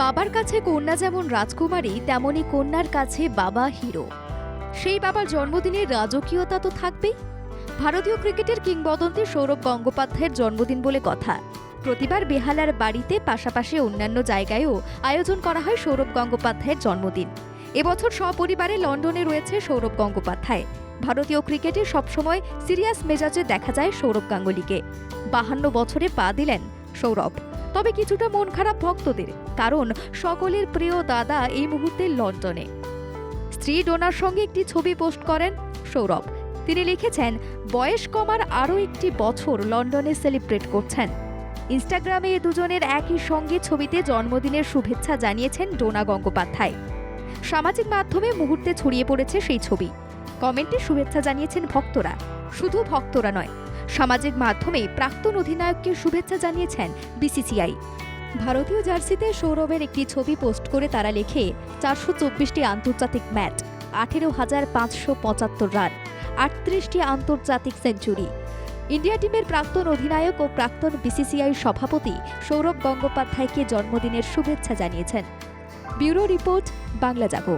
বাবার কাছে কন্যা যেমন রাজকুমারী, তেমনি কন্যার কাছে বাবা হিরো। সেই বাবার জন্মদিনে রাজকীয়তা তো থাকবেই। ভারতীয় ক্রিকেটের কিংবদন্তি সৌরভ গঙ্গোপাধ্যায়ের জন্মদিন বলে কথা। প্রতিবার বেহালার বাড়িতে পাশাপাশি অন্যান্য জায়গায়ও আয়োজন করা হয় সৌরভ গঙ্গোপাধ্যায়ের জন্মদিন। এবছর সপরিবারে লন্ডনে রয়েছে সৌরভ গঙ্গোপাধ্যায়। ভারতীয় ক্রিকেটে সবসময় সিরিয়াস মেজাজে দেখা যায় সৌরভ গাঙ্গুলিকে। 52 বছরে পা দিলেন সৌরভ। তবে কিছুটা মন খারাপ ভক্তদের, কারণ সকলের প্রিয় দাদা এই মুহূর্তে লন্ডনে। স্ত্রী ডোনার সঙ্গে একটি ছবি পোস্ট করেন সৌরভ। তিনি লিখেছেন, বয়স কমার আরও একটি বছর লন্ডনে সেলিব্রেট করছেন। ইনস্টাগ্রামে এ দুজনের একই সঙ্গে ছবিতে জন্মদিনের শুভেচ্ছা জানিয়েছেন ডোনা গঙ্গোপাধ্যায়। সামাজিক মাধ্যমে মুহূর্তে ছড়িয়ে পড়েছে সেই ছবি। কমেন্টে শুভেচ্ছা জানিয়েছেন ভক্তরা। শুধু ভক্তরা নয়, সামাজিক মাধ্যমে প্রাক্তন অধিনায়ককে শুভেচ্ছা জানিয়েছেন বিসিসিআই। ভারতীয় জার্সিতে সৌরভের একটি ছবি পোস্ট করে তারা লেখে, 424টি আন্তর্জাতিক ম্যাচ, 18,575 রান, 38টি আন্তর্জাতিক সেঞ্চুরি। ইন্ডিয়া টিমের প্রাক্তন অধিনায়ক ও প্রাক্তন বিসিসিআই সভাপতি সৌরভ গঙ্গোপাধ্যায়কে জন্মদিনের শুভেচ্ছা জানিয়েছেন। ব্যুরো রিপোর্ট, বাংলা জাগো।